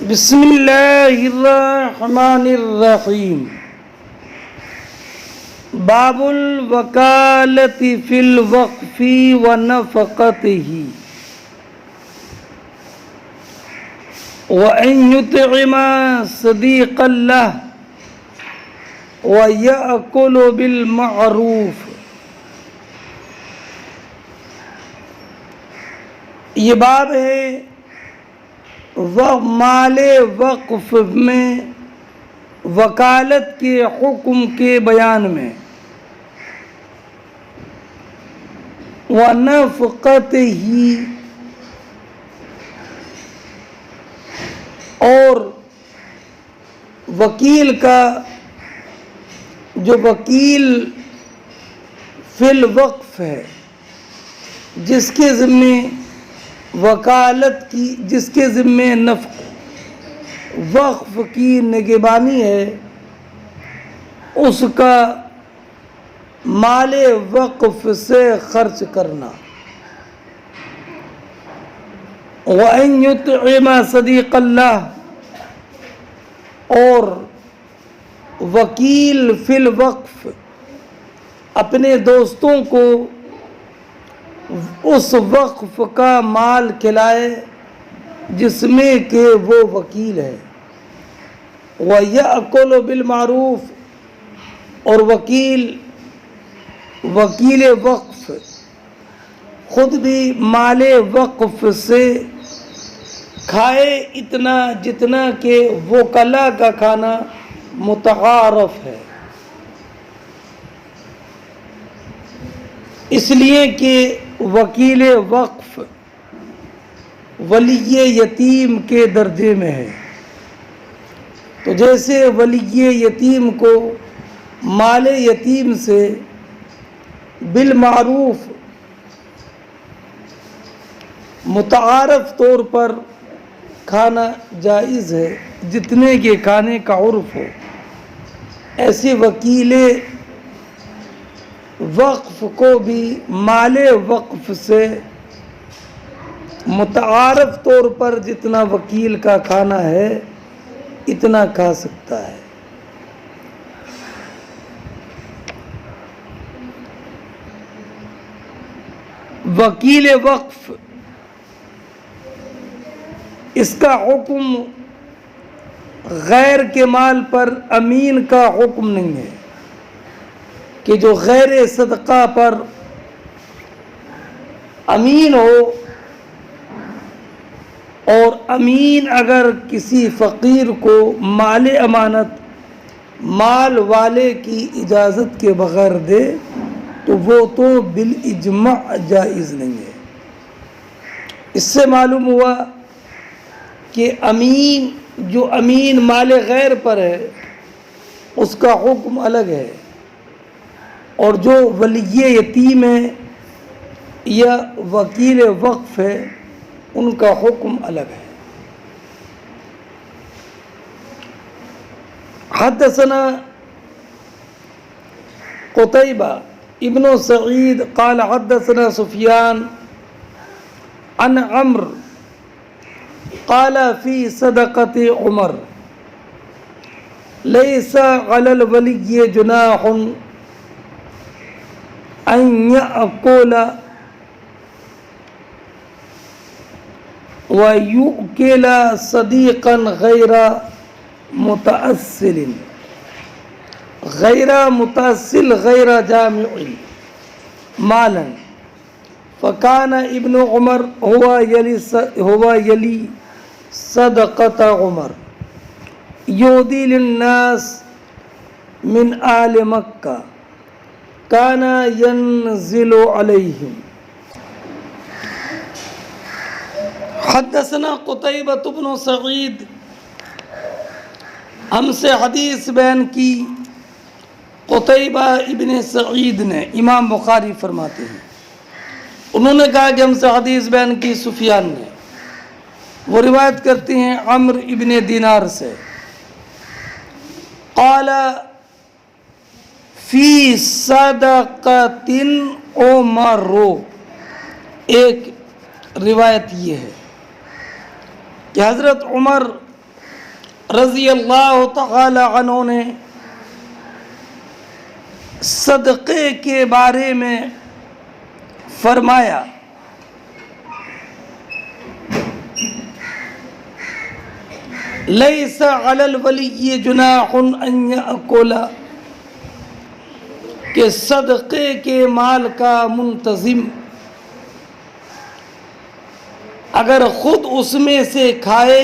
بسم اللہ الرحمن الرحیم۔ باب الوکالۃ فی الوقف ونفقتہ وان یطعم صدیقا لہ ویأکل بالمعروف۔ یہ باب ہے مال وقف میں وکالت کے حکم کے بیان میں۔ وَنَفْقَتِهِ، اور وکیل کا، جو وکیل فی الوقف ہے، جس کے ذمے وکالت کی، جس کے ذمے وقف کی نگہبانی ہے، اس کا مال وقف سے خرچ کرنا۔ وَأَن يُطْعِمَ صَدِيقَ اللَّهِ، اور وکیل فی الوقف اپنے دوستوں کو اس وقف کا مال کھلائے جس میں کہ وہ وکیل ہے۔ وَيَأْكُلُ بِالْمَعْرُوف، اور وکیل وقف خود بھی مال وقف سے کھائے اتنا جتنا کہ وکلا کا کھانا متعارف ہے، اس لیے کہ وکیل وقف ولی یتیم کے درجے میں ہے۔ تو جیسے ولی یتیم کو مال یتیم سے بالمعروف متعارف طور پر کھانا جائز ہے، جتنے کے کھانے کا عرف ہو، ایسے وکیل وقف کو بھی مال وقف سے متعارف طور پر جتنا وکیل کا کھانا ہے اتنا کھا سکتا ہے۔ وکیل وقف، اس کا حکم غیر کے مال پر امین کا حکم نہیں ہے، کہ جو غیر صدقہ پر امین ہو، اور امین اگر کسی فقیر کو مال امانت مال والے کی اجازت کے بغیر دے تو وہ تو بالاجماع جائز نہیں ہے۔ اس سے معلوم ہوا کہ امین، جو امین مال غیر پر ہے اس کا حکم الگ ہے، اور جو ولی یتیم ہے یا وکیل وقف ہے ان کا حکم الگ ہے۔ حدثنا قتيبة ابن سعيد قال حدثنا سفيان عن عمرو قال في صدقة عمر ليس على الولي جناح أن يأكل وَيُؤْكِلَ صَدِيقًا غَيْرَ مُتَأَصِّلٍ غَيْرَ جَامِعٍ مَالًا فَكَانَ ابن عمر هو يلي صدقة عمر يهدي للناس من آل مكة كان ينزل عليهم۔ حدثنا قتيبة بن سعید، ہم سے حدیث بیان کی قتیبہ ابن سعید نے، امام بخاری فرماتے ہیں، انہوں نے کہا کہ ہم سے حدیث بیان کی سفیان نے، وہ روایت کرتے ہیں عمرو ابن دینار سے، قال فی صدقۃ عمر، ایک روایت یہ ہے کہ حضرت عمر رضی اللہ تعالی عنہ نے صدقے کے بارے میں فرمایا لیس علی الولی جناح ان یأکل، کہ صدقے کے مال کا منتظم اگر خود اس میں سے کھائے،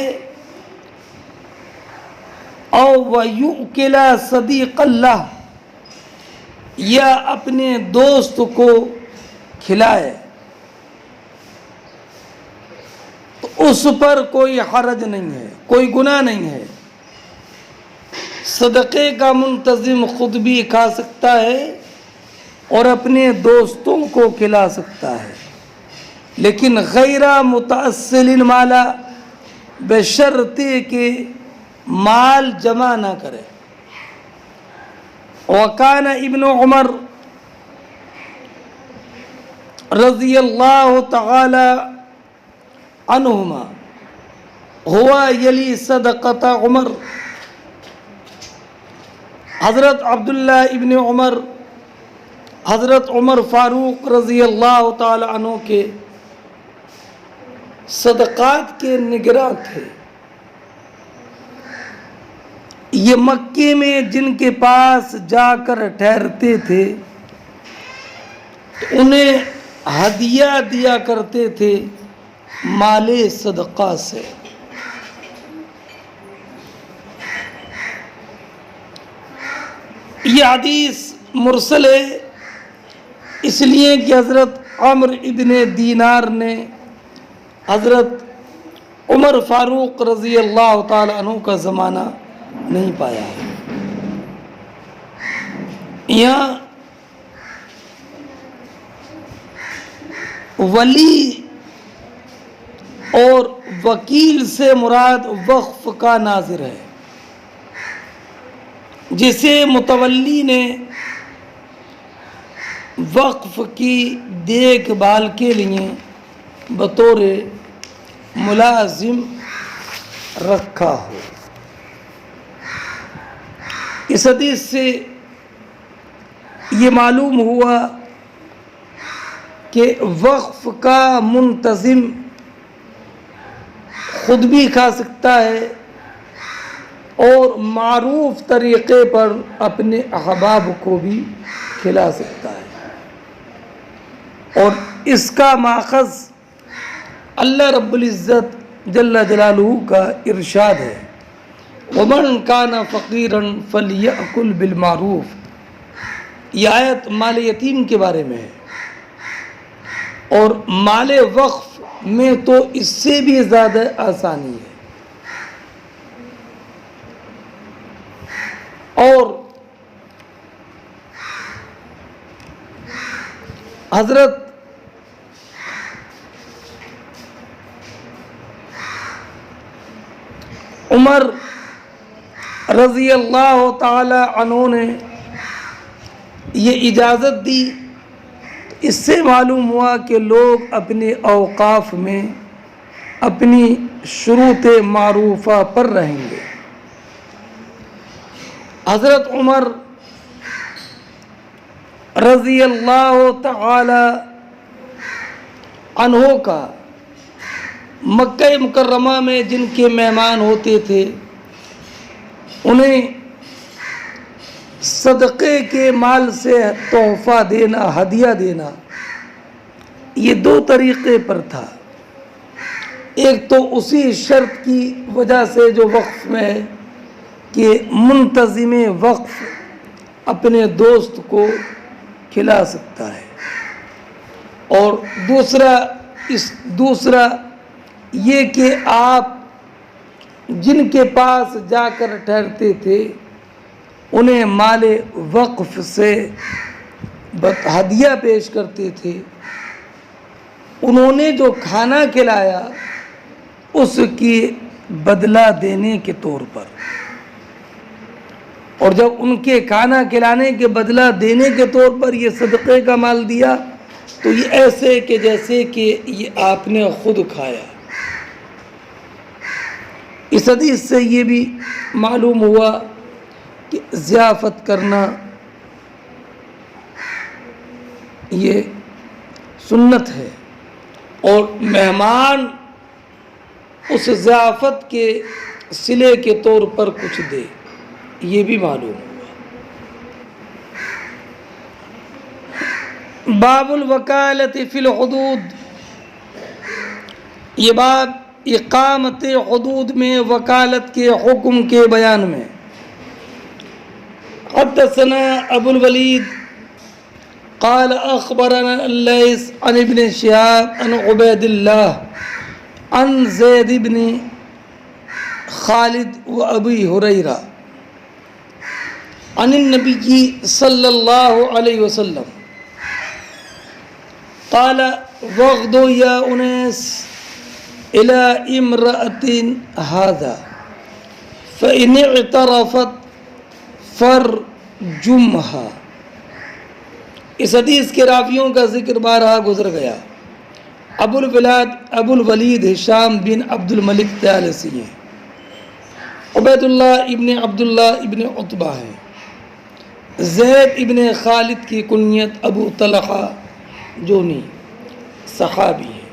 او وَيُؤْكِلَ صدیق اللہ، یا اپنے دوست کو کھلائے، تو اس پر کوئی حرج نہیں ہے، کوئی گناہ نہیں ہے۔ صدقے کا منتظم خود بھی کھا سکتا ہے اور اپنے دوستوں کو کھلا سکتا ہے، لیکن غیر متعسل مالا، بشرطے کہ مال جمع نہ کرے۔ وکان ابن عمر رضی اللہ تعالی عنہما ہوا یلی صدقۃ عمر، حضرت عبداللہ ابن عمر حضرت عمر فاروق رضی اللہ تعالی عنہ کے صدقات کے نگراں تھے۔ یہ مکے میں جن کے پاس جا کر ٹھہرتے تھے تو انہیں ہدیہ دیا کرتے تھے مال صدقہ سے۔ یہ حدیث مرسل ہے اس لیے کہ حضرت عمرو ابن دینار نے حضرت عمر فاروق رضی اللہ تعالی عنہ کا زمانہ نہیں پایا ہے۔ یہاں ولی اور وکیل سے مراد وقف کا ناظر ہے، جسے متولی نے وقف کی دیکھ بھال کے لیے بطور ملازم رکھا ہو۔ اس حدیث سے یہ معلوم ہوا کہ وقف کا منتظم خود بھی کھا سکتا ہے اور معروف طریقے پر اپنے احباب کو بھی کھلا سکتا ہے، اور اس کا ماخذ اللہ رب العزت جل جلالہ کا ارشاد ہے وَمَنْ كَانَ فَقِيرًا فَلْيَأْكُلْ بِالْمَعْرُوفِ۔ یہ آیت مال یتیم کے بارے میں ہے، اور مال وقف میں تو اس سے بھی زیادہ آسانی ہے۔ اور حضرت عمر رضی اللہ تعالی عنہ نے یہ اجازت دی، اس سے معلوم ہوا کہ لوگ اپنے اوقاف میں اپنی شروط معروفہ پر رہیں گے۔ حضرت عمر رضی اللہ تعالی عنہ کا مکہ مکرمہ میں جن کے مہمان ہوتے تھے انہیں صدقے کے مال سے تحفہ دینا، ہدیہ دینا، یہ دو طریقے پر تھا۔ ایک تو اسی شرط کی وجہ سے جو وقف میں ہے کہ منتظم وقف اپنے دوست کو کھلا سکتا ہے، اور دوسرا یہ کہ آپ جن کے پاس جا کر ٹھہرتے تھے انہیں مال وقف سے ہدیہ پیش کرتے تھے، انہوں نے جو کھانا کھلایا اس کی بدلہ دینے کے طور پر، اور جب ان کے کھانا کھلانے کے بدلہ دینے کے طور پر یہ صدقے کا مال دیا تو یہ ایسے کہ جیسے کہ یہ آپ نے خود کھایا۔ اس حدیث سے یہ بھی معلوم ہوا کہ ضیافت کرنا یہ سنت ہے، اور مہمان اس ضیافت کے صلے کے طور پر کچھ دے، یہ بھی معلوم ہوا۔ باب الوکالت فی الحدود، یہ باب اقامت حدود میں وکالت کے حکم کے بیان میں۔ حدثنا ابو الولید قال اخبرنا اللیث عن ابن شہاب عن عبید اللہ عن زید بن خالد و ابی ہریرہ عن النبی صلی اللہ علیہ وسلم قال وغدوا یا انیس الى امرأة هذا فإن اعترفت فرجمها۔ اس حدیث کے راویوں کا ذکر بارہا گزر گیا۔ ابو الولید ہشام بن عبد الملک طیالسی ہیں، عبید اللہ ابن عبداللہ ابن عتبہ ہیں، زید ابن خالد کی کنیت ابو طلحہ جونی صحابی ہیں۔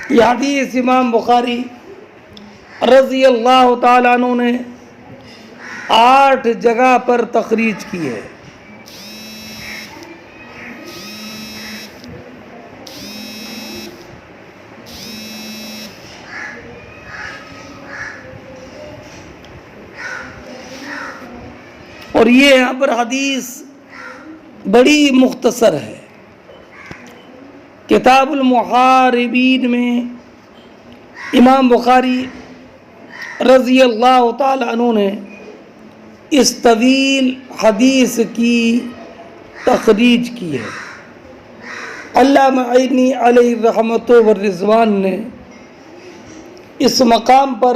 یہ حدیث امام بخاری رضی اللہ تعالیٰ عنہ نے 8 جگہ پر تخریج کی ہے۔ اور یہ یہاں پر حدیث بڑی مختصر ہے۔ کتاب المحاربین میں امام بخاری رضی اللہ تعالی عنہ نے اس طویل حدیث کی تخریج کی ہے۔ علامہ عینی علیہ رحمت والرضوان نے اس مقام پر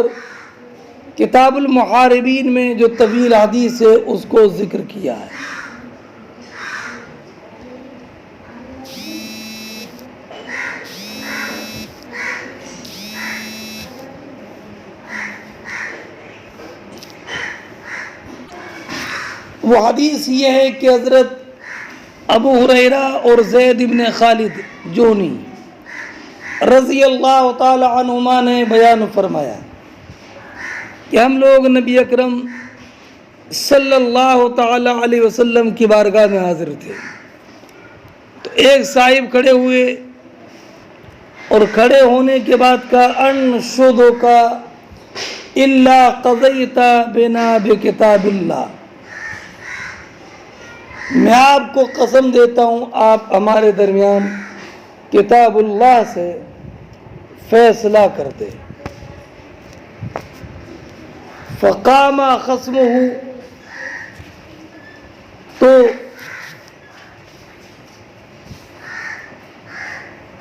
کتاب المحاربین میں جو طویل حدیث ہے اس کو ذکر کیا ہے۔ وہ حدیث یہ ہے کہ حضرت ابو ہریرہ اور زید بن خالد جونی رضی اللہ تعالی عنہما نے بیان فرمایا کہ ہم لوگ نبی اکرم صلی اللہ تعالی علیہ وسلم کی بارگاہ میں حاضر تھے، تو ایک صاحب کھڑے ہوئے اور کھڑے ہونے کے بعد کہا انشدک الا قضیت بنا بکتاب اللہ، میں آپ کو قسم دیتا ہوں آپ ہمارے درمیان کتاب اللہ سے فیصلہ کر دے۔ فقام خصمہ، تو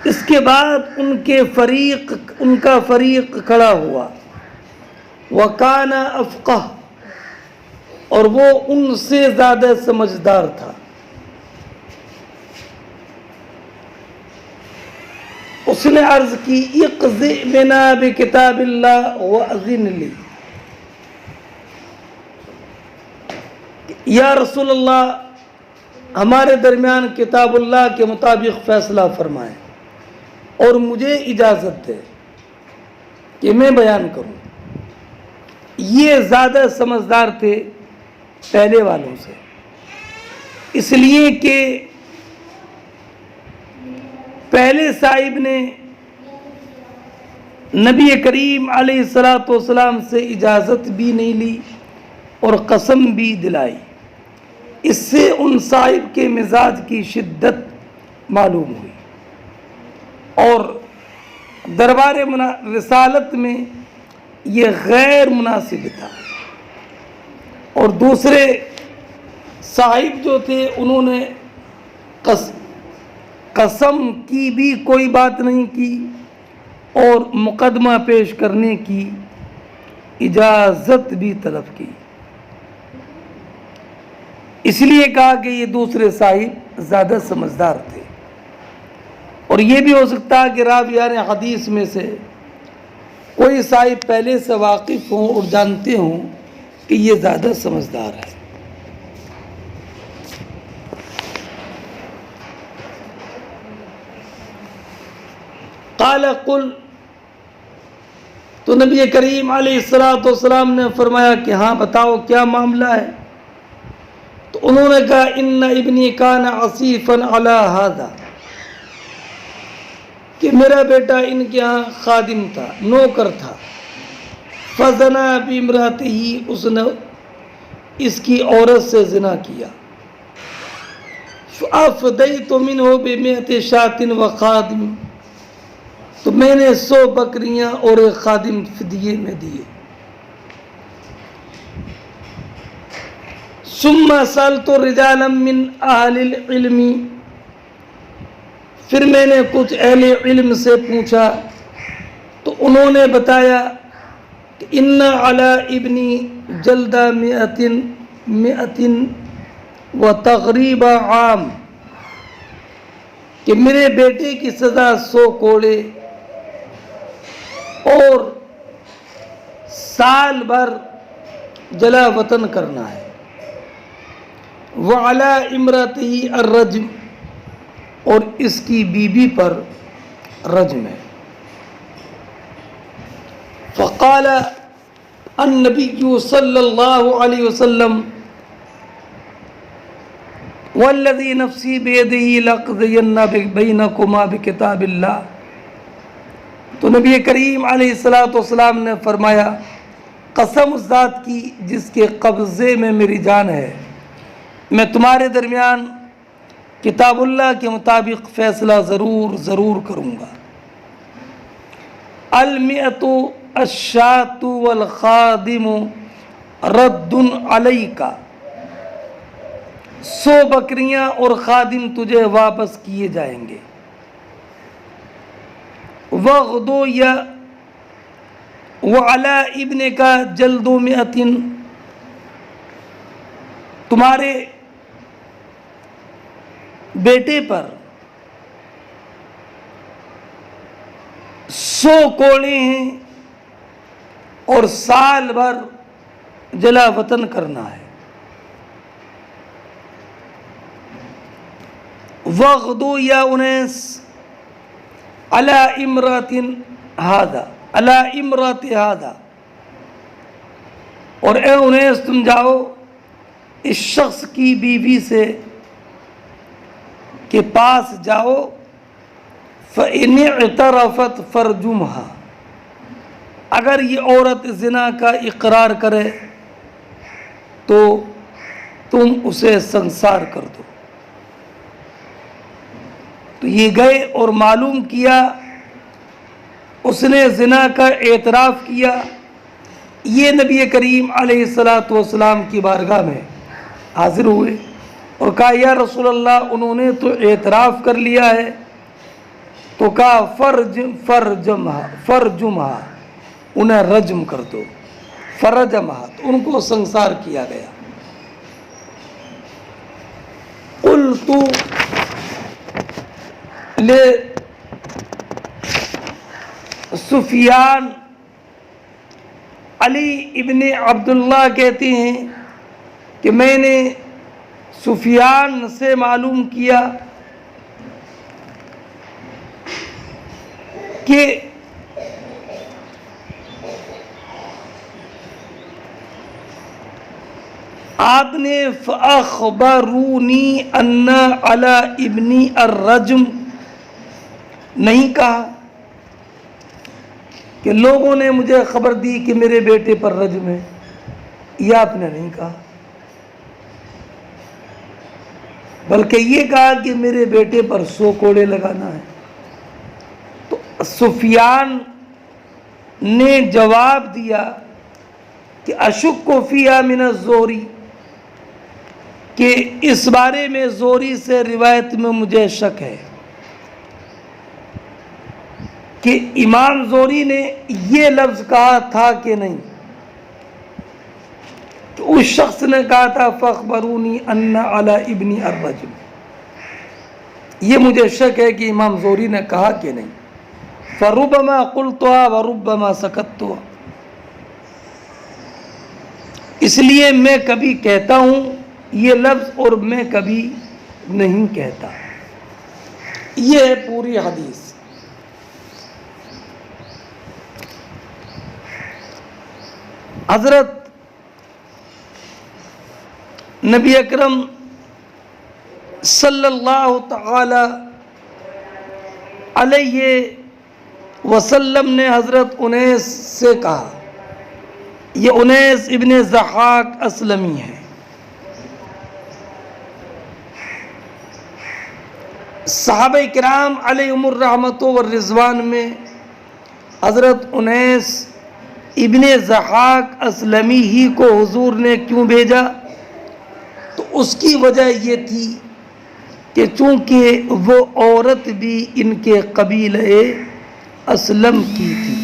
اس کے بعد ان کا فریق کھڑا ہوا، وکان افقہ، اور وہ ان سے زیادہ سمجھدار تھا۔ اس نے عرض کی اقضِ بنا بکتاب اللہ واذن لی، یا رسول اللہ ہمارے درمیان کتاب اللہ کے مطابق فیصلہ فرمائیں اور مجھے اجازت دے کہ میں بیان کروں۔ یہ زیادہ سمجھدار تھے پہلے والوں سے، اس لیے کہ پہلے صاحب نے نبی کریم علیہ الصلاۃ والسلام سے اجازت بھی نہیں لی اور قسم بھی دلائی۔ اس سے ان صاحب کے مزاج کی شدت معلوم ہوئی، اور دربار رسالت میں یہ غیر مناسب تھا۔ اور دوسرے صاحب جو تھے انہوں نے قسم کی بھی کوئی بات نہیں کی اور مقدمہ پیش کرنے کی اجازت بھی طلب کی۔ اس لیے کہا کہ یہ دوسرے صاحب زیادہ سمجھدار تھے، اور اور یہ بھی ہو سکتا ہے کہ راویان حدیث میں سے کوئی صاحب پہلے سے واقف ہوں اور جانتے ہوں کہ یہ زیادہ سمجھدار ہے۔ قال قل، تو نبی کریم علیہ السلام نے فرمایا کہ ہاں بتاؤ کیا معاملہ ہے؟ تو انہوں نے کہا ان ابنی کان عصیفا علی ھذا، کہ میرا بیٹا ان کے ہاں خادم تھا، نوکر تھا، فزنا بامرأتہ، اس نے اس کی عورت سے زنا کیا، فافدیت منہ بمئۃ شاۃ وخادم، تو میں نے 100 بکریاں اور ایک خادم فدیے میں دیے۔ ثم سألت رجالا من اہل العلم، پھر میں نے کچھ اہل علم سے پوچھا تو انہوں نے بتایا کہ ان علی ابنی جلد 100 وتغریب عام، کہ میرے بیٹے کی سزا 100 کوڑے اور سال بھر جلا وطن کرنا ہے، وعلی امرأتہ الرجم، اور اس کی بیوی پر رجم ہے۔ فقال النبی صلی اللہ علیہ وسلم والذی نفسی بیدہ لأقضین بینکما بکتاب اللہ، تو نبی کریم علیہ السلام نے فرمایا قسم اس ذات کی جس کے قبضے میں میری جان ہے، میں تمہارے درمیان کتاب اللہ کے مطابق فیصلہ ضرور کروں گا۔ المئۃ الشاۃ والخادم رد علیک، 100 بکریاں اور خادم تجھے واپس کیے جائیں گے۔ وغدو یا وعلی ابن کا جلد 100، تمہارے بیٹے پر 100 کوڑے ہیں اور سال بھر جلا وطن کرنا ہے۔ وغدو یا 19 علی امرأۃ ھذا، اور اے 19 تم جاؤ اس شخص کی بیوی سے کے پاس جاؤ، فإن اعترفت فرجمھا، اگر یہ عورت زنا کا اقرار کرے تو تم اسے سنسار کر دو۔ تو یہ گئے اور معلوم کیا، اس نے زنا کا اعتراف کیا، یہ نبی کریم علیہ السلام کی بارگاہ میں حاضر ہوئے اور کہا یا رسول اللہ انہوں نے تو اعتراف کر لیا ہے، تو کہا فرجمھا، انہیں رجم کر دو، فرجمھا، تو ان کو سنسار کیا گیا۔ قلت لے سفیان، علی ابن عبداللہ کہتے ہیں کہ میں نے سفیان سے معلوم کیا کہ آپ نے فأخبرونی ان علی ابنی الرجم نہیں کہا، کہ لوگوں نے مجھے خبر دی کہ میرے بیٹے پر رجم ہے، یہ آپ نے نہیں کہا، بلکہ یہ کہا کہ میرے بیٹے پر 100 کوڑے لگانا ہے۔ تو سفیان نے جواب دیا کہ اشک فیہا من الزہری، کہ اس بارے میں زہری سے روایت میں مجھے شک ہے کہ امام زہری نے یہ لفظ کہا تھا کہ نہیں، تو اس شخص نے کہا تھا فاخبرونی ان علی ابنی الرجم، یہ مجھے شک ہے کہ امام زہری نے کہا کہ نہیں. فربما قلتها وربما سکتها، اس لیے میں کبھی کہتا ہوں یہ لفظ اور میں کبھی نہیں کہتا. یہ ہے پوری حدیث. حضرت نبی اکرم صلی اللہ تعالی علیہ وسلم نے حضرت انیس سے کہا، یہ انیس ابن ضحاک اسلمی ہے. صحابہ کرام علیہم الرحمۃ والرضوان میں حضرت انیس ابن ضحاک اسلمی ہی کو حضور نے کیوں بھیجا؟ تو اس کی وجہ یہ تھی کہ چونکہ وہ عورت بھی ان کے قبیلہ اسلم کی تھی،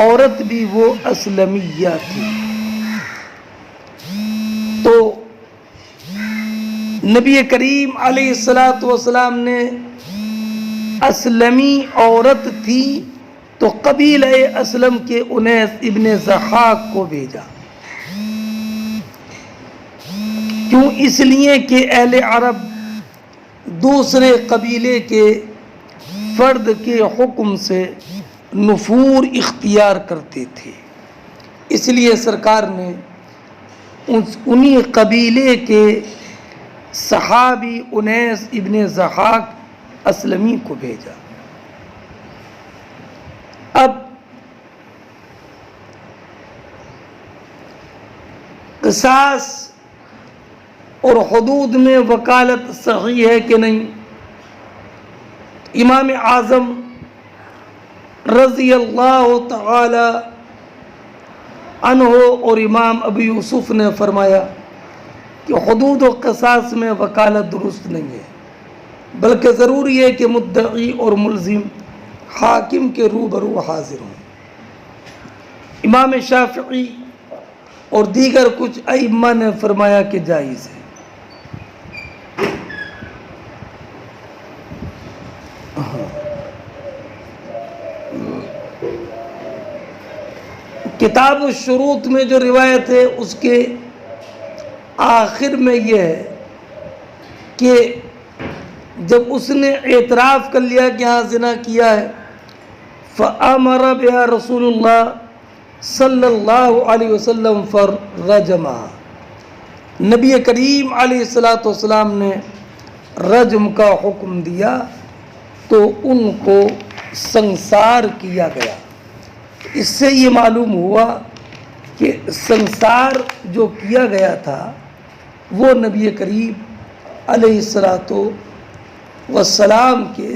عورت بھی وہ اسلمیہ تھی. تو نبی کریم علیہ الصلاۃ والسلام نے اسلمی عورت تھی تو قبیلہ اسلم کے انیس ابن ضحاک کو بھیجا. کیوں؟ اس لیے کہ اہل عرب دوسرے قبیلے کے فرد کے حکم سے نفور اختیار کرتے تھے، اس لیے سرکار نے انہی قبیلے کے صحابی انیس ابن ضحاک اسلمی کو بھیجا. اب قصاص اور حدود میں وکالت صحیح ہے کہ نہیں؟ امام اعظم رضی اللہ تعالی عنہ اور امام ابو یوسف نے فرمایا کہ حدود و قصاص میں وکالت درست نہیں ہے، بلکہ ضروری ہے کہ مدعی اور ملزم حاکم کے روبرو حاضر ہوں. امام شافعی اور دیگر کچھ ائمہ نے فرمایا کہ جائز ہے. کتاب الشروط میں جو روایت ہے اس کے آخر میں یہ ہے کہ جب اس نے اعتراف کر لیا کہ ہاں زنا کیا ہے، فَأَمَرَ بِهَا رسول اللہ صلی اللہ علیہ وسلم فَرَجَمَهَا، نبی کریم علیہ السلام نے رجم کا حکم دیا تو ان کو سنسار کیا گیا. اس سے یہ معلوم ہوا کہ سنسار جو کیا گیا تھا وہ نبی کریم علیہ السلام کے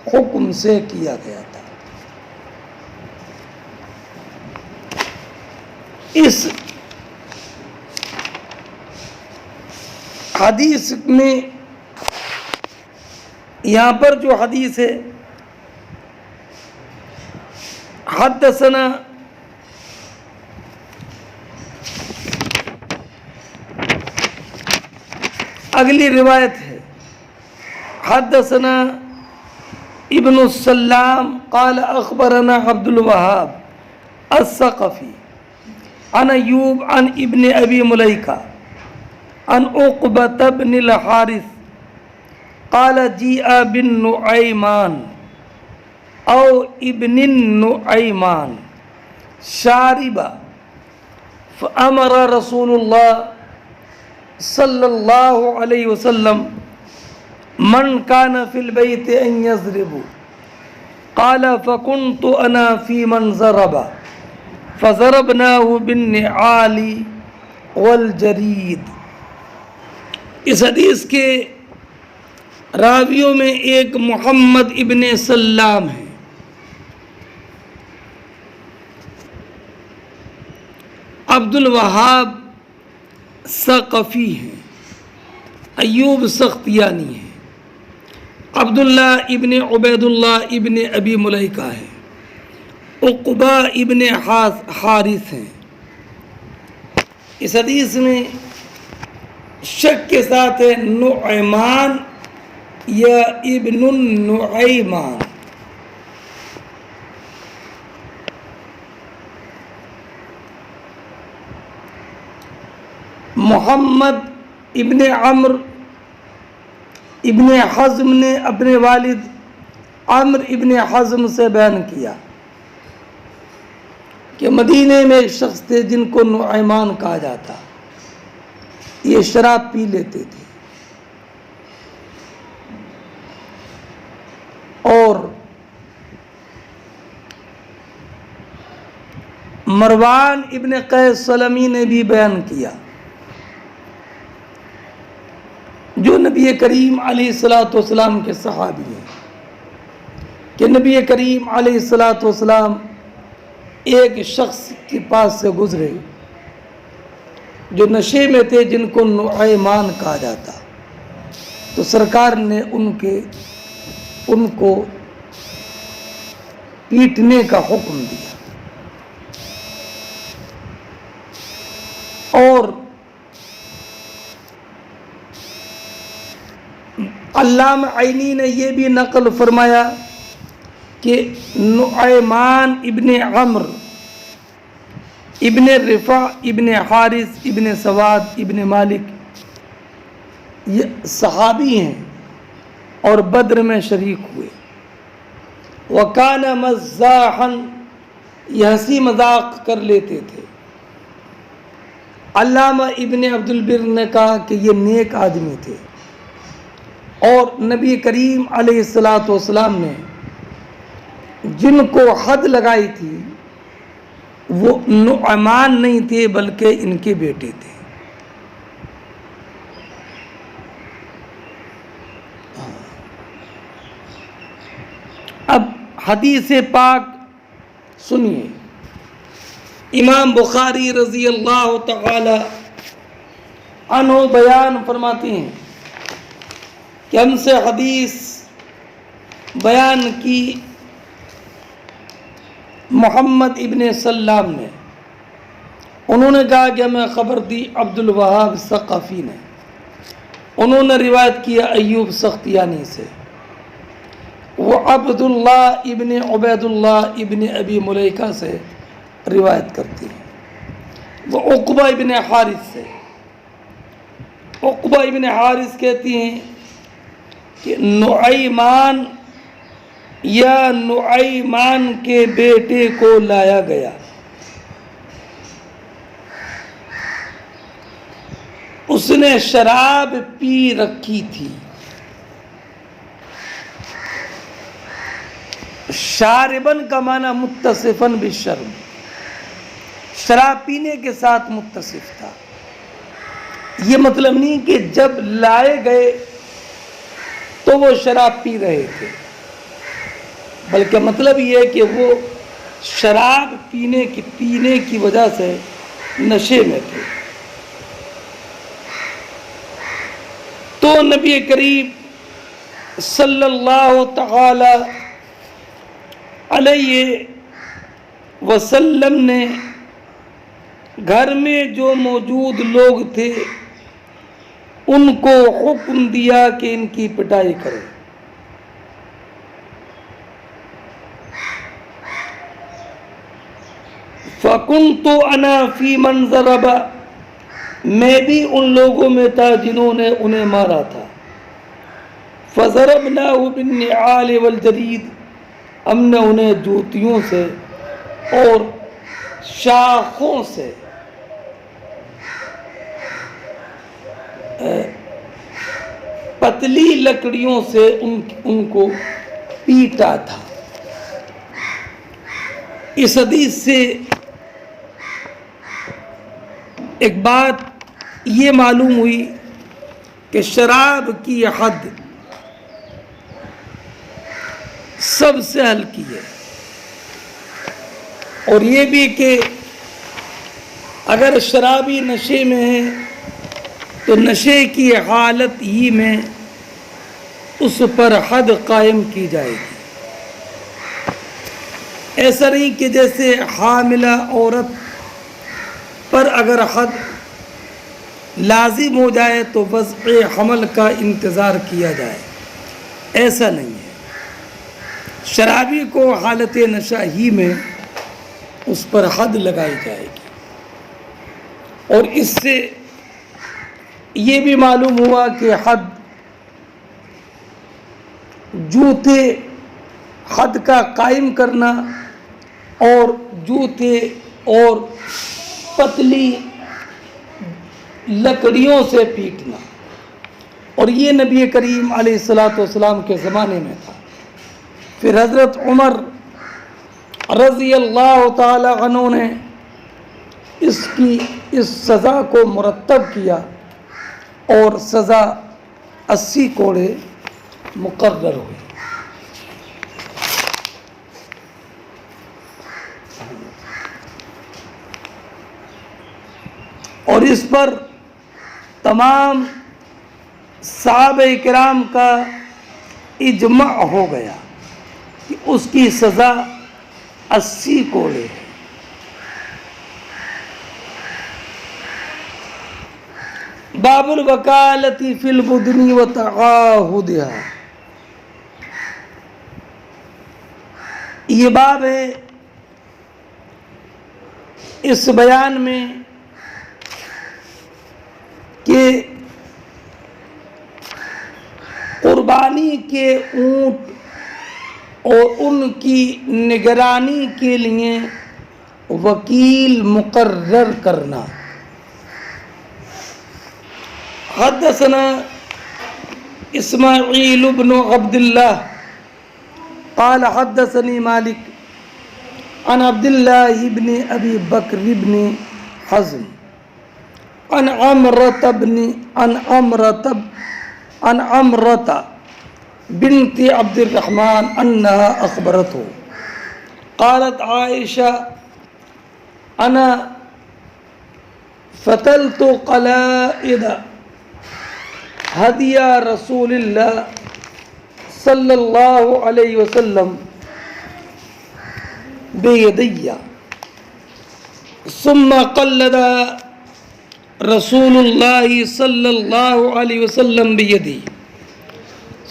حکم سے کیا گیا تھا. اس حدیث میں یہاں پر جو حدیث ہے، حدثنا اگلی روایت ہے، حدثنا ابن السلام قال اخبرنا عبد الوهاب الثقفي عن ایوب عن ابن ابی ملیکہ عن عقبۃ بن الحارث قال جیء بالنعیمان او ابن النعیمان شاربا فامر رسول اللہ صلی اللہ علیہ وسلم من کان فی البیت ان یضربوا قال فکنت انا فی من ضرب فضربناه بالنعال والجرید. اس حدیث کے راویوں میں ایک محمد ابن سلام ہے. عبد الوہاب ثقفی ہیں، ایوب سختیانی ہے، عبداللہ ابن عبید اللہ ابن ابی ملیکہ ہے، عقبہ ابن حارث ہیں. اس حدیث میں شک کے ساتھ ہے نعمان یا ابن النعیمان، محمد ابن عمرو ابن حزم نے اپنے والد عمرو ابن حزم سے بیان کیا کہ مدینے میں ایک شخص تھے جن کو نعیمان کہا جاتا، یہ شراب پی لیتے تھے اور مروان ابن قیس سلمی نے بھی بیان کیا جو نبی کریم علیہ الصلوۃ والسلام کے صحابی ہیں کہ نبی کریم علیہ الصلوۃ والسلام ایک شخص کے پاس سے گزرے جو نشے میں تھے جن کو نعیمان کہا جاتا، تو سرکار نے ان کو پیٹنے کا حکم دیا اور علامہ عینی نے یہ بھی نقل فرمایا کہ نعیمان ابن عمرو ابن رفع ابن حارث ابن سواد ابن مالک یہ صحابی ہیں اور بدر میں شریک ہوئے، وَكَانَ مَزَّاحًا یہ ہنسی مذاق کر لیتے تھے۔ علامہ ابن عبد البر نے کہا کہ یہ نیک آدمی تھے اور نبی کریم علیہ الصلوۃ والسلام نے جن کو حد لگائی تھی وہ نعمان نہیں تھے بلکہ ان کے بیٹے تھے۔ اب حدیث پاک سنیے، امام بخاری رضی اللہ تعالی عنہ بیان فرماتے ہیں کہ ہم سے حدیث بیان کی محمد ابن سلام نے، انہوں نے کہا کہ ہمیں خبر دی عبد الوہاب ثقفی نے، انہوں نے روایت کیا ایوب سختیانی سے، وہ عبداللہ ابن عبید اللہ ابن ابی ملیکہ سے روایت کرتی ہیں، وہ عقبہ ابن حارث سے، عقبہ ابن حارث کہتی ہیں کہ نعیمان یا نعیمان کے بیٹے کو لایا گیا، اس نے شراب پی رکھی تھی، شاربن کا معنی متصفن بالشرب، شراب پینے کے ساتھ متصف تھا۔ یہ مطلب نہیں کہ جب لائے گئے تو وہ شراب پی رہے تھے، بلکہ مطلب یہ ہے کہ وہ شراب پینے کی وجہ سے نشے میں تھے۔ تو نبی کریم صلی اللہ تعالی علیہ وسلم نے گھر میں جو موجود لوگ تھے ان کو حکم دیا کہ ان کی پٹائی کرو۔ فَكُنْتُ أَنَا فِي مَنْ ضَرَبَ میں بھی ان لوگوں میں تھا جنہوں نے انہیں مارا تھا۔ فَضَرَبْنَاهُ بِالنِّعَالِ وَالْجَرِيدِ ہم نے انہیں جوتیوں سے اور شاخوں سے پتلی لکڑیوں سے ان کو پیٹا تھا۔ اس حدیث سے ایک بات یہ معلوم ہوئی کہ شراب کی حد سب سے ہلکی ہے، اور یہ بھی کہ اگر شرابی نشے میں ہے تو نشے کی حالت ہی میں اس پر حد قائم کی جائے گی۔ ایسا نہیں کہ جیسے حاملہ عورت پر اگر حد لازم ہو جائے تو وضع حمل کا انتظار کیا جائے، ایسا نہیں ہے. شرابی کو حالت نشہ ہی میں اس پر حد لگائی جائے گی. اور اس سے یہ بھی معلوم ہوا کہ حد کا قائم کرنا اور جوتے اور پتلی لکڑیوں سے پیٹنا، اور یہ نبی کریم علیہ الصلوۃ والسلام کے زمانے میں تھا. پھر حضرت عمر رضی اللہ تعالی عنہ نے اس سزا کو مرتب کیا اور سزا 80 کوڑے مقرر ہوئی. اور اس پر تمام صحابہ کرام کا اجماع ہو گیا کہ اس کی سزا 80 کوڑے ہے. باب الوکالۃ فی البدن وتعاہدها، یہ باب ہے اس بیان میں کہ قربانی کے اونٹ اور ان کی نگرانی کے لیے وکیل مقرر کرنا. حدثنا اسماعیل بن عبد اللہ قال حدثني مالک عن عبد اللہ بن ابی بکر بن حزم عن عمرة بنت عبد الرحمن انها اخبرته قالت عائشہ انا فتلت قلائد ہدی رسول اللہ صلی اللہ علیہ وسلم بیدی ثم قلد رسول اللہ صلی اللہ علیہ وسلم بیدی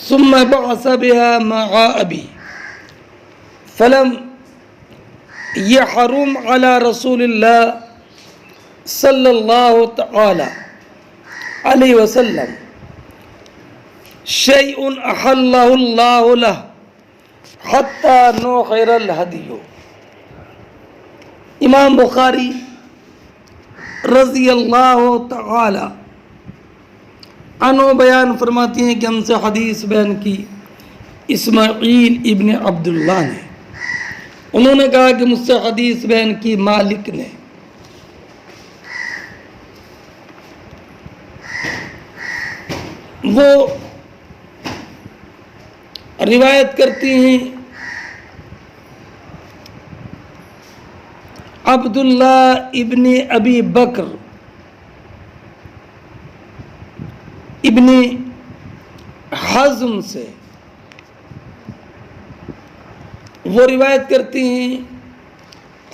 ثم بعث بها مع ابی فلم يحرم على رسول اللہ صلی اللہ تعالی علیہ وسلم شیء احلہ اللہ لہ حتی نحر الہدی. امام بخاری رضی اللہ تعالی عنہ بیان فرماتی ہیں کہ ہم سے حدیث بیان کی اسماعیل ابن عبداللہ نے. انہوں نے کہا کہ مجھ سے حدیث بیان کی مالک نے. وہ روایت کرتی ہیں عبداللہ ابن ابی بکر ابن حزم سے. وہ روایت کرتی ہیں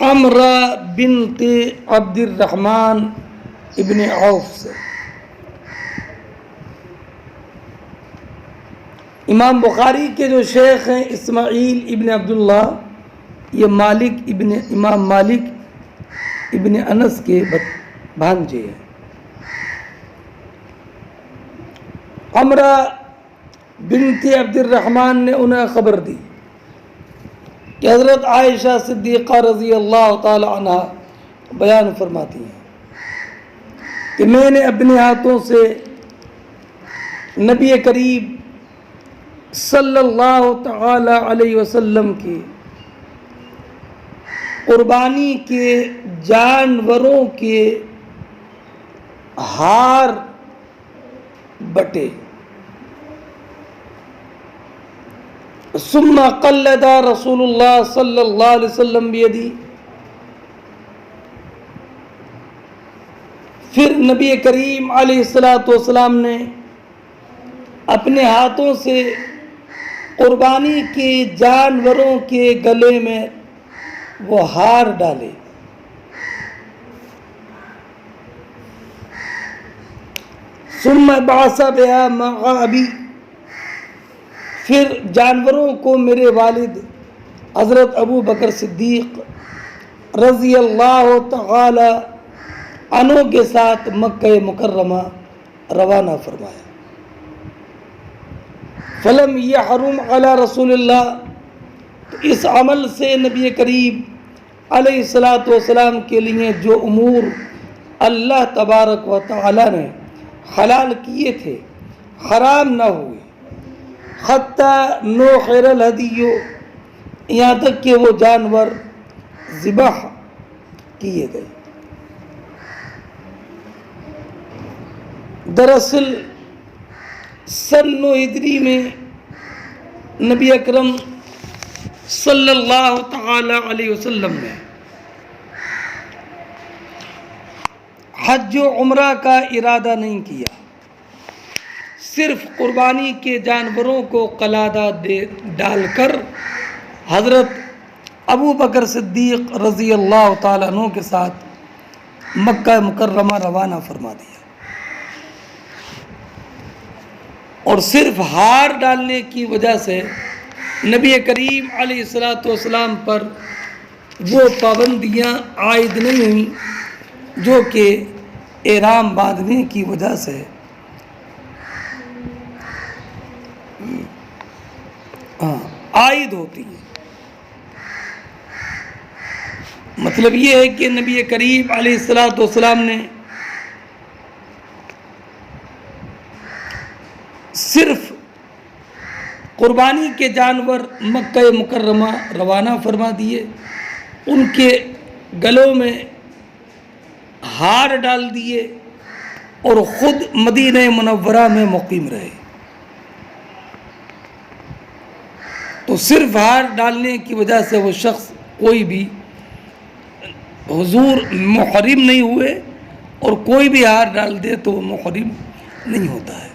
عمرہ بنت عبد الرحمن ابن عوف سے. امام بخاری کے جو شیخ ہیں اسماعیل ابن عبداللہ، یہ امام مالک ابن انس کے بھانجے ہیں. عمرہ بنت عبد الرحمن نے انہیں خبر دی کہ حضرت عائشہ صدیقہ رضی اللہ تعالی عنہ بیان فرماتی ہیں کہ میں نے اپنے ہاتھوں سے نبی کریم صلی اللہ تعالی علیہ وسلم کی قربانی کے جانوروں کے ہار بٹے. ثم قلد رسول اللہ صلی اللہ علیہ وسلم بیدی، پھر نبی کریم علیہ الصلوۃ والسلام نے اپنے ہاتھوں سے قربانی کے جانوروں کے گلے میں وہ ہار ڈالے. ثم بعث بها مع ابی، پھر جانوروں کو میرے والد حضرت ابو بکر صدیق رضی اللہ تعالی عنہ کے ساتھ مکہ مکرمہ روانہ فرمایا۔ فلم یحرم علی رسول اللہ، تو اس عمل سے نبی کریم علیہ الصلاۃ والسلام کے لیے جو امور اللہ تبارک و تعالی نے حلال کیے تھے حرام نہ ہوئے، حتیٰ نوحر الہدی، یہاں تک کہ وہ جانور ذبح کیے گئے۔ دراصل سن 9 ہجری میں نبی اکرم صلی اللہ تعالی علیہ وسلم نے حج و عمرہ کا ارادہ نہیں کیا، صرف قربانی کے جانوروں کو قلادہ ڈال کر حضرت ابو بکر صدیق رضی اللہ تعالیٰ عنہ کے ساتھ مکہ مکرمہ روانہ فرما دیا، اور صرف ہار ڈالنے کی وجہ سے نبی کریم علیہ الصلاۃ والسلام پر وہ پابندیاں عائد نہیں ہوئیں جو کہ احرام باندھنے کی وجہ سے عائد ہوتی ہیں۔ مطلب یہ ہے کہ نبی کریم علیہ الصلاۃ والسلام نے صرف قربانی کے جانور مکہ مکرمہ روانہ فرما دیے، ان کے گلوں میں ہار ڈال دیے اور خود مدینہ منورہ میں مقیم رہے۔ تو صرف ہار ڈالنے کی وجہ سے وہ شخص کوئی بھی حضور محرم نہیں ہوئے، اور کوئی بھی ہار ڈال دے تو وہ محرم نہیں ہوتا ہے۔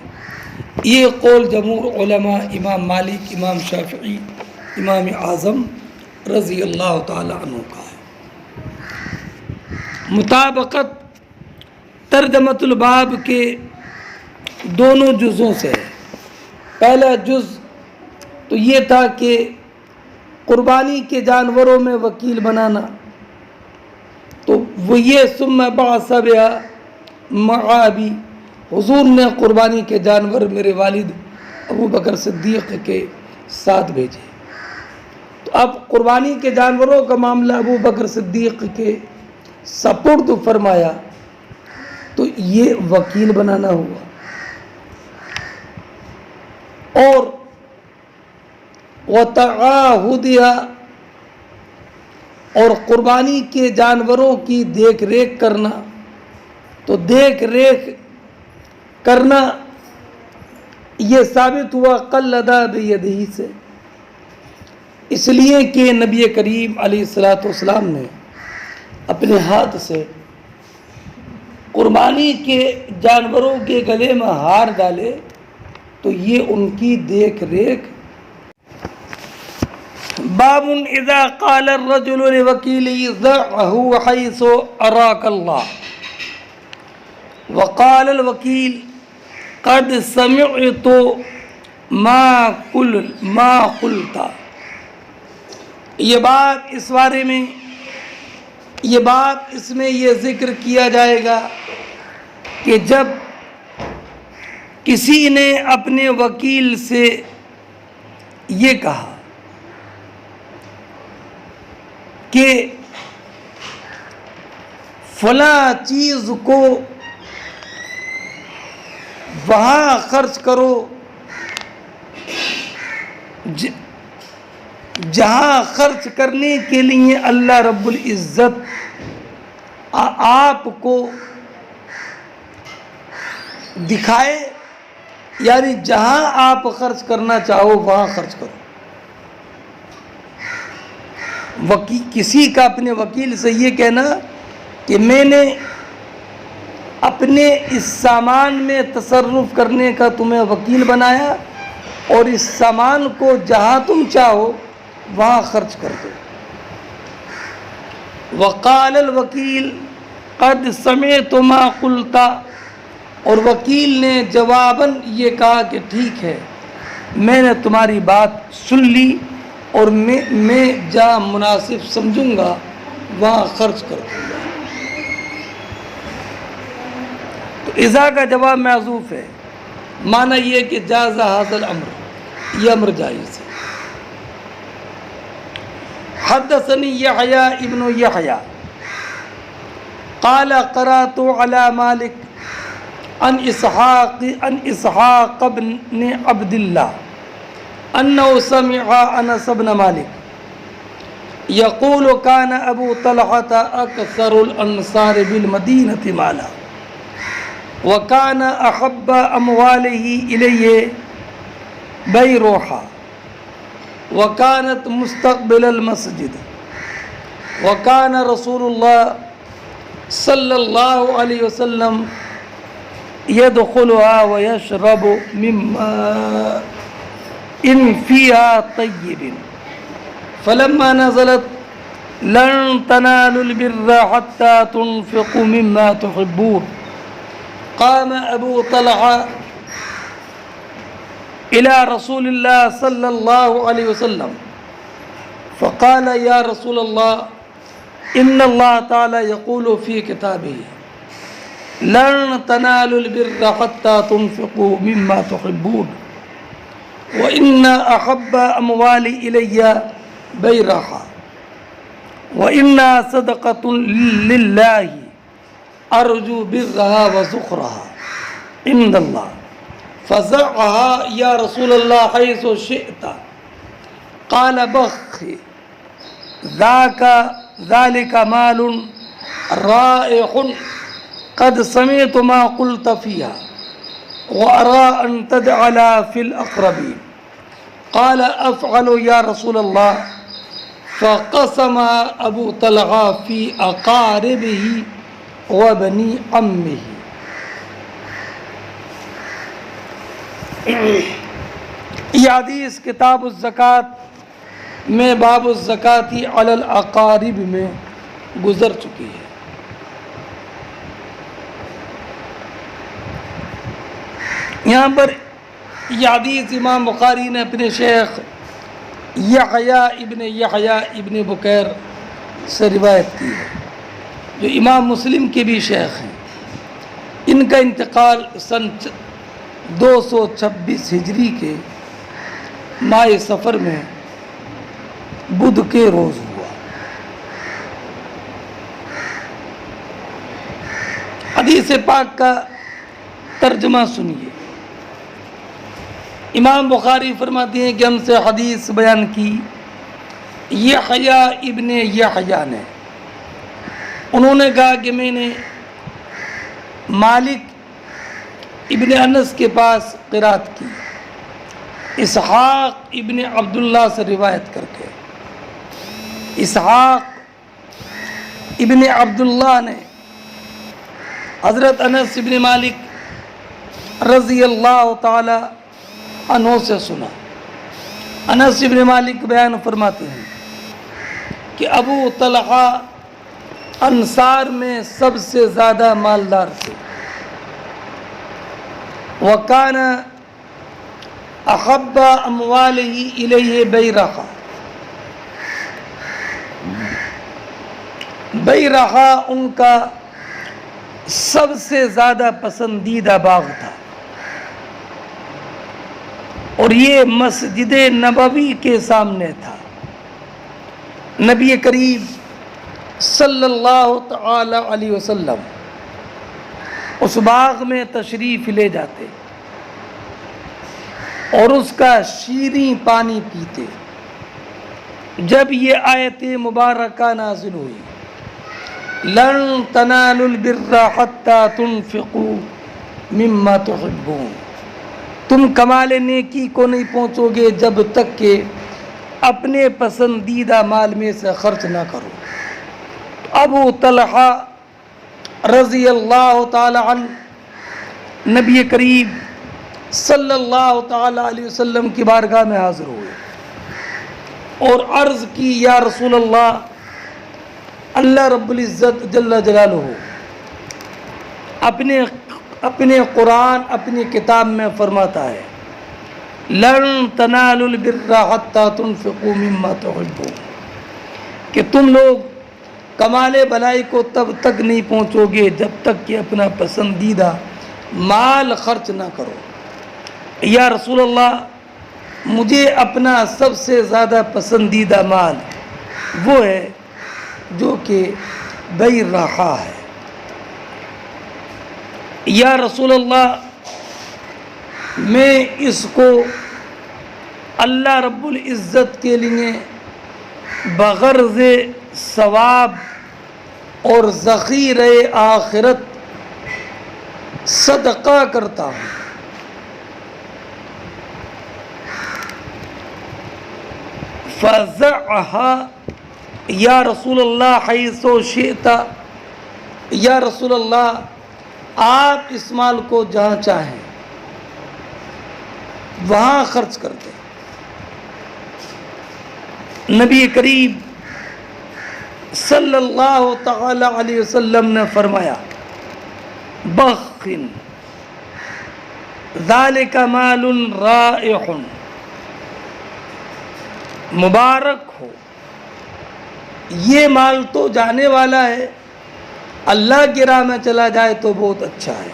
یہ قول جمہور علماء امام مالک، امام شافعی، امام اعظم رضی اللہ تعالی عنہ کا ہے۔ مطابقت ترجمۃ الباب کے دونوں جزوں سے ہے۔ پہلا جز تو یہ تھا کہ قربانی کے جانوروں میں وکیل بنانا، تو وہ یہ ثم بعث بها مع ابی، حضور نے قربانی کے جانور میرے والد ابو بکر صدیق کے ساتھ بھیجے۔ تو اب قربانی کے جانوروں کا معاملہ ابو بکر صدیق کے سپرد فرمایا، تو یہ وکیل بنانا ہوا۔ اور وَتَعَاهُدِهَا، اور قربانی کے جانوروں کی دیکھ ریکھ کرنا، تو دیکھ ریکھ کرنا یہ ثابت ہوا قلدہ بیدہی سے، اس لیے کہ نبی کریم علیہ الصلاۃ والسلام نے اپنے ہاتھ سے قربانی کے جانوروں کے گلے میں ہار ڈالے، تو یہ ان کی دیکھ ریکھ۔ باب اذا قال الرجل لوکیلہ ضعه حیث اراک اللہ، وقال الوکیل قد سمعت ما قلت۔ یہ بات اس بارے میں، یہ بات اس میں یہ ذکر کیا جائے گا کہ جب کسی نے اپنے وکیل سے یہ کہا کہ فلاں چیز کو وہاں خرچ کرو جہاں خرچ کرنے کے لیے اللہ رب العزت آپ کو دکھائے، یعنی جہاں آپ خرچ کرنا چاہو وہاں خرچ کرو۔ کسی کا اپنے وکیل سے یہ کہنا کہ میں نے اپنے اس سامان میں تصرف کرنے کا تمہیں وکیل بنایا، اور اس سامان کو جہاں تم چاہو وہاں خرچ کر دو۔ وقال الوکیل قد سمعت ما قلت، اور وکیل نے جواباً یہ کہا کہ ٹھیک ہے، میں نے تمہاری بات سن لی اور میں جہاں مناسب سمجھوں گا وہاں خرچ کر دوں گا۔ تو اذا کا جواب معذوف ہے، معنی یہ کہ جاز ھذا الامر، یہ امر جائز ہے۔ حدثني يحيى ابن يحيى قال قرأت على مالك عن إسحاق بن عبد الله أنه سمع أنس بن مالك يقول كان أبو طلحة أكثر الأنصار بالمدينة مالا وكان أحب أمواله إليه بيروحة وكانت مستقبل المسجد وكان رسول الله صلى الله عليه وسلم يدخلها ويشرب مما إن فيها طيب فلما نزلت لن تنالوا البر حتى تنفقوا مما تحبون قام أبو طلحة إلى رسول الله صلى الله عليه وسلم فقال يا رسول الله إن الله تعالى يقول في كتابه لن تنالوا البر حتى تنفقوا مما تحبون وإن أحب أموالي إلي بيرحة وإنها صدقة لله أرجو برها وزخرها عند الله فزعها يا رسول الله حيث شئت قال بخ ذلك مال رائح قد سمعت ما قلت فيها وأرى أن تجعل في الأقربين قال أفعل يا رسول الله فقسم أبو طلحة في أقاربه وبني عمه۔ یہ حدیث کتاب الزکوٰۃ میں باب الزکوٰۃ علی الاقارب میں گزر چکی ہے۔ یہاں پر یہ حدیث امام بخاری نے اپنے شیخ یحییٰ ابن بکیر سے روایت کی ہے، جو امام مسلم کے بھی شیخ ہیں۔ ان کا انتقال سن 226 ہجری کے ماہ سفر میں بدھ کے روز ہوا۔ حدیث پاک کا ترجمہ سنیے۔ امام بخاری فرماتے ہیں کہ ہم سے حدیث بیان کی یحییٰ ابن یحییٰ نے، انہوں نے کہا کہ میں نے مالک ابن انس کے پاس قرات کی، اسحاق ابن عبداللہ سے روایت کر کے۔ اسحاق ابن عبداللہ نے حضرت انس ابن مالک رضی اللہ تعالی عنہ سے سنا۔ انس ابن مالک بیان فرماتے ہیں کہ ابو طلحہ انصار میں سب سے زیادہ مالدار تھے۔ وَكَانَ أَحَبَّ أَمْوَالِهِ إِلَيْهِ بَيْرَحَةٌ، بیرحہ ان کا سب سے زیادہ پسندیدہ باغ تھا، اور یہ مسجد نبوی کے سامنے تھا۔ نبی کریم صلی اللہ تعالی علیہ وسلم اس باغ میں تشریف لے جاتے اور اس کا شیریں پانی پیتے۔ جب یہ آیت مبارکہ نازل ہوئی، لن تنالوا البر حتى تنفقوا مما تحبون، تم کمال نیکی کو نہیں پہنچو گے جب تک کہ اپنے پسندیدہ مال میں سے خرچ نہ کرو۔ ابو طلحہ رضی اللہ تعالی عنہ نبی کریم صلی اللہ تعالی علیہ وسلم کی بارگاہ میں حاضر ہوئے اور عرض کی، یا رسول اللہ، اللہ رب العزت جل جلالہ اپنے قرآن اپنی کتاب میں فرماتا ہے لن تنالوا البر حتى تنفقوا مما تحبون، کہ تم لوگ کمال بلائی کو تب تک نہیں پہنچو گے جب تک کہ اپنا پسندیدہ مال خرچ نہ کرو۔ یا رسول اللہ، مجھے اپنا سب سے زیادہ پسندیدہ مال وہ ہے جو کہ بیع الراحہ ہے۔ یا رسول اللہ، میں اس کو اللہ رب العزت کے لیے بغرض ثواب اور ذخیرہ آخرت صدقہ کرتا ہوں۔ فَزَعْهَا یا رسول اللہ حیث شئت، یا رسول اللہ آپ اس مال کو جہاں چاہیں وہاں خرچ کر دیں۔ نبی کریم صلی اللہ تعالی علیہ وسلم نے فرمایا بخن ذالک مال رائح، مبارک ہو، یہ مال تو جانے والا ہے، اللہ کی راہ میں چلا جائے تو بہت اچھا ہے۔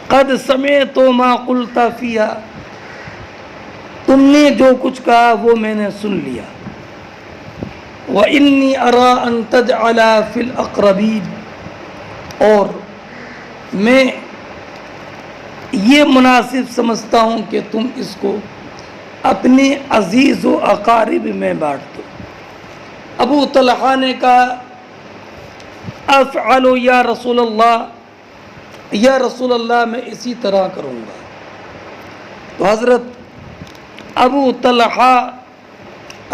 قد سمعت ما قلت فیہا، تم نے جو کچھ کہا وہ میں نے سن لیا۔ وَإِنِّي أَرَىٰ أَن تَجْعَلَ فِي الْأَقْرَبِينَ، اور میں یہ مناسب سمجھتا ہوں کہ تم اس کو اپنے عزیز و اقارب میں بانٹ دو۔ ابو طلحہ نے کہا افعل یا رسول اللہ، یا رسول اللہ میں اسی طرح کروں گا۔ تو حضرت ابو طلحہ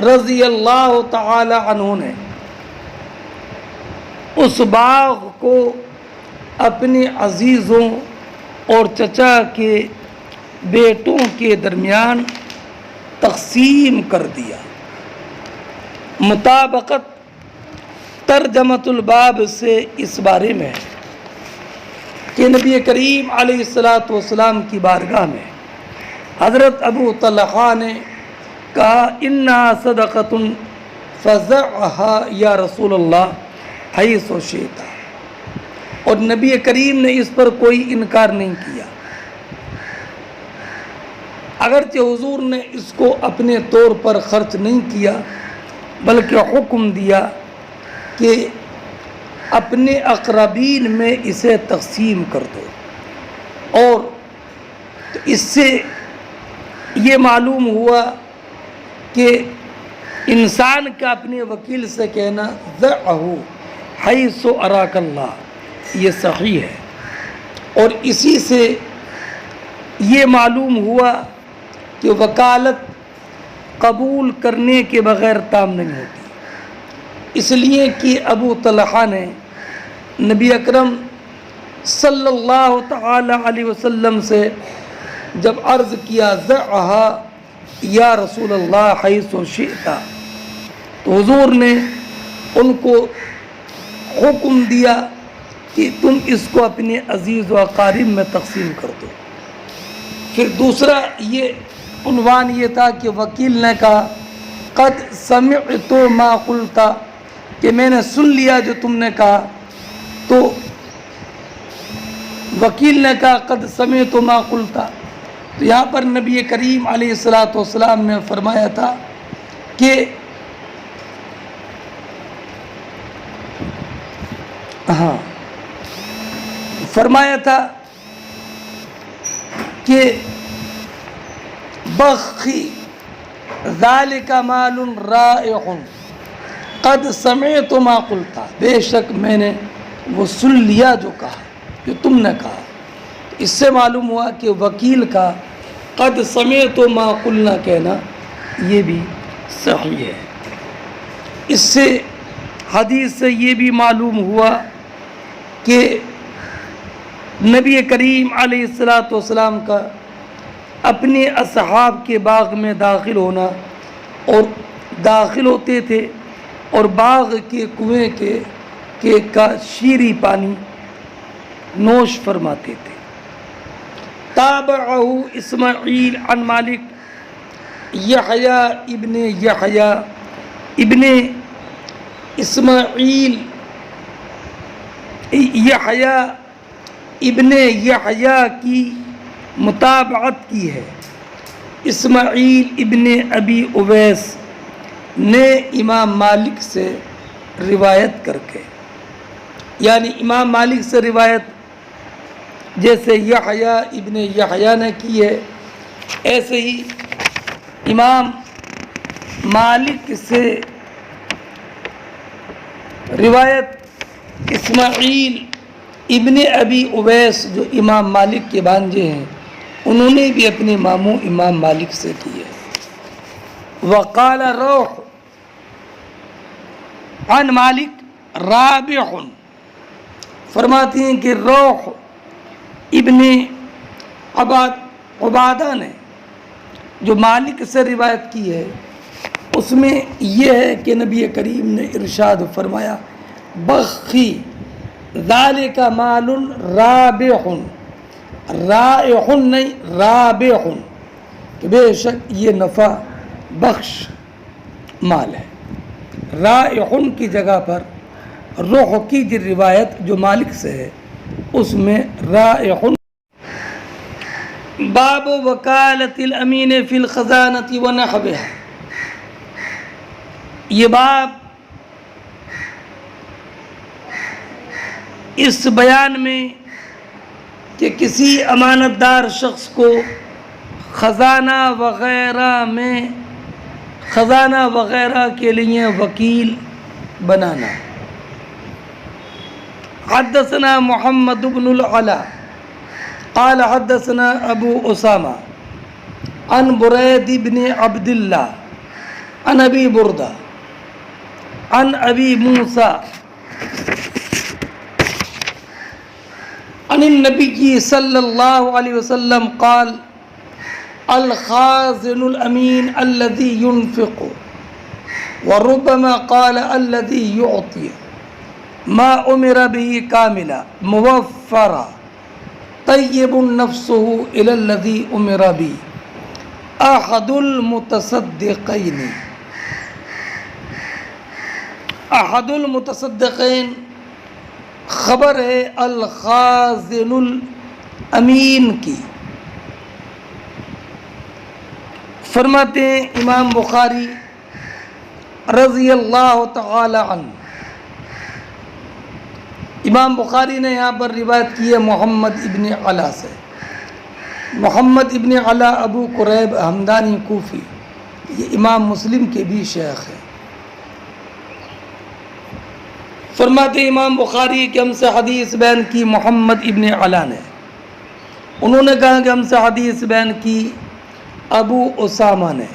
رضی اللہ تعالی عنہ نے اس باغ کو اپنے عزیزوں اور چچا کے بیٹوں کے درمیان تقسیم کر دیا۔ مطابقت ترجمۃ الباب سے اس بارے میں ہے کہ نبی کریم علیہ السلام کی بارگاہ میں حضرت ابو طلحہ نے کہا انہا صدقۃ فزعہا یا رسول اللہ حیث شئت، اور نبی کریم نے اس پر کوئی انکار نہیں کیا، اگرچہ حضور نے اس کو اپنے طور پر خرچ نہیں کیا بلکہ حکم دیا کہ اپنے اقربین میں اسے تقسیم کر دو۔ اور اس سے یہ معلوم ہوا کہ انسان کا اپنے وکیل سے کہنا ذعہ حیث اراک اللہ یہ صحیح ہے، اور اسی سے یہ معلوم ہوا کہ وکالت قبول کرنے کے بغیر تام نہیں ہوتی، اس لیے کہ ابو طلحہ نے نبی اکرم صلی اللہ تعالی علیہ وسلم سے جب عرض کیا ذعہا یا رسول اللہ حیث شئت، تو حضور نے ان کو حکم دیا کہ تم اس کو اپنے عزیز و اقارب میں تقسیم کر دو۔ پھر دوسرا یہ عنوان یہ تھا کہ وکیل نے کہا قد سمعت ما قلت، کہ میں نے سن لیا جو تم نے کہا، تو وکیل نے کہا قد سمعت ما قلت، تو یہاں پر نبی کریم علیہ السلام نے فرمایا تھا کہ فرمایا تھا کہ بخی ذالک مال رائح قد سمعت ما قلت، بے شک میں نے وہ سن لیا جو کہا، جو تم نے کہا۔ اس سے معلوم ہوا کہ وکیل کا قد سمعت ما قلنا کہنا یہ بھی صحیح ہے۔ اس سے حدیث سے یہ بھی معلوم ہوا کہ نبی کریم علیہ السلام کا اپنے اصحاب کے باغ میں داخل ہونا، اور داخل ہوتے تھے اور باغ کے کنویں کا شیریں پانی نوش فرماتے تھے، تابعه اسماعیل عن مالک یحییٰ ابن یحییٰ ابن اسماعیل یحییٰ ابن یحییٰ کی متابعت کی ہے اسماعیل ابن ابی اویس نے امام مالک سے روایت کر کے، یعنی امام مالک سے روایت جیسے یحییٰ ابن یحییٰ نے کی ہے، ایسے ہی امام مالک سے روایت اسماعیل ابن ابی اویس جو امام مالک کے بھانجے ہیں، انہوں نے بھی اپنے ماموں امام مالک سے کی ہے۔ وقال روح عن مالک رابح، فرماتی ہیں کہ روح ابن عبادہ نے جو مالک سے روایت کی ہے، اس میں یہ ہے کہ نبی کریم نے ارشاد فرمایا بخی ذالک مال رابح، رائح نہیں رابح، کہ بے شک یہ نفع بخش مال ہے۔ رائح کی جگہ پر روح کی جو روایت جو مالک سے ہے اس میں رائح۔ باب وکالت الامین فی الخزانۃ ونحوها، یہ باب اس بیان میں کہ کسی امانت دار شخص کو خزانہ وغیرہ کے لیے وکیل بنانا۔ حدثنا محمد بن العلا قال حدثنا ابو اسامہ عن برید بن عبد اللہ عن ابی بردہ عن ابی موسیٰ عن النبی صلی اللہ علیہ وسلم قال الخازن الامین الذي ينفق، وربما قال الذي يعطي ما امر به کاملا موفرا طیب نفسه الى الذي امر به احد المتصدقین خبر ہے الخازن الامین کی۔ فرماتے ہیں امام بخاری رضی اللہ تعالی عنہ، امام بخاری نے یہاں پر روایت کی ہے محمد ابن علا سے۔ محمد ابن علا ابو قریب ہمدانی کوفی، یہ امام مسلم کے بھی شیخ ہیں۔ فرماتے امام بخاری کہ ہم سے حدیث بیان کی محمد ابن علا نے، انہوں نے کہا کہ ہم سے حدیث بیان کی ابو اسامہ نے،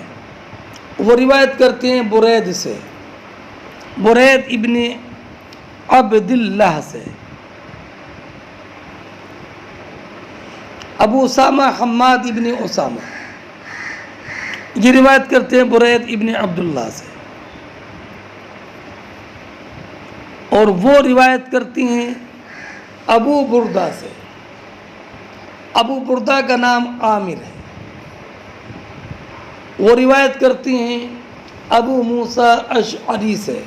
وہ روایت کرتے ہیں برید سے، برید ابن عبداللہ سے۔ ابو اسامہ حماد ابن اسامہ، یہ روایت کرتے ہیں برید ابن عبداللہ سے، اور وہ روایت کرتی ہیں ابو بردہ سے۔ ابو بردہ کا نام عامر ہے، وہ روایت کرتی ہیں ابو موسیٰ اشعری سے۔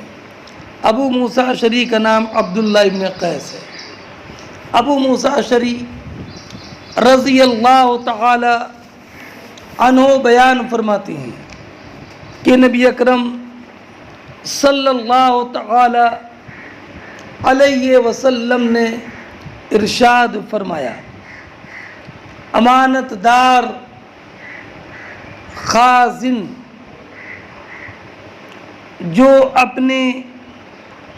ابو موسیٰ اشعری کا نام عبداللہ ابن قیس ہے۔ ابو موسیٰ اشعری رضی اللہ تعالی عنہ بیان فرماتے ہیں کہ نبی اکرم صلی اللہ تعالی علیہ وسلم نے ارشاد فرمایا امانت دار خازن جو اپنے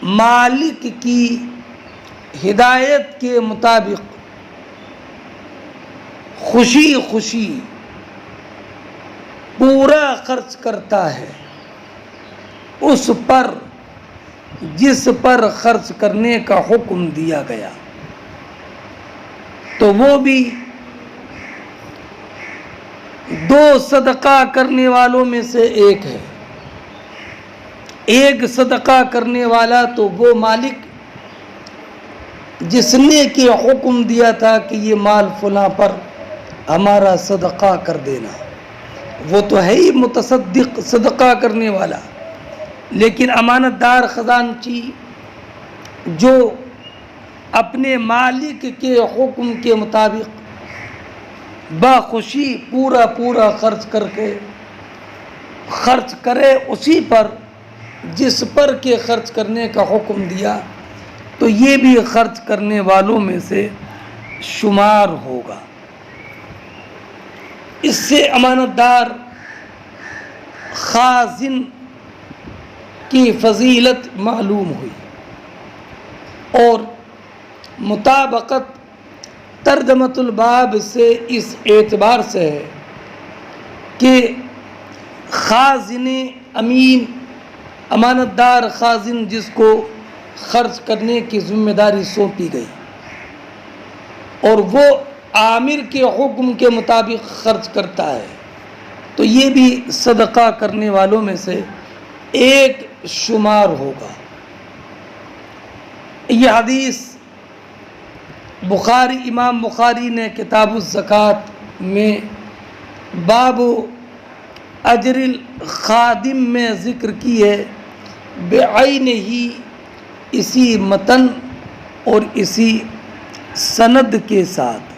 مالک کی ہدایت کے مطابق خوشی خوشی پورا خرچ کرتا ہے اس پر جس پر خرچ کرنے کا حکم دیا گیا، تو وہ بھی دو صدقہ کرنے والوں میں سے ایک ہے۔ ایک صدقہ کرنے والا تو وہ مالک جس نے کہ حکم دیا تھا کہ یہ مال فلاں پر ہمارا صدقہ کر دینا. وہ تو ہے ہی متصدق، صدقہ کرنے والا، لیکن امانت دار خزانچی جو اپنے مالک کے حکم کے مطابق باخوشی پورا خرچ کرے اسی پر جس پر کہ خرچ کرنے کا حکم دیا، تو یہ بھی خرچ کرنے والوں میں سے شمار ہوگا. اس سے امانت دار خازن کی فضیلت معلوم ہوئی، اور مطابقت ترجمۃ الباب سے اس اعتبار سے ہے کہ خازن امین، امانت دار خازن جس کو خرچ کرنے کی ذمہ داری سونپی گئی اور وہ آمر کے حکم کے مطابق خرچ کرتا ہے، تو یہ بھی صدقہ کرنے والوں میں سے ایک شمار ہوگا. یہ حدیث امام بخاری نے کتاب الزکوٰۃ میں باب اجر الخادم میں ذکر کی ہے، بعینہ ہی اسی متن اور اسی سند کے ساتھ.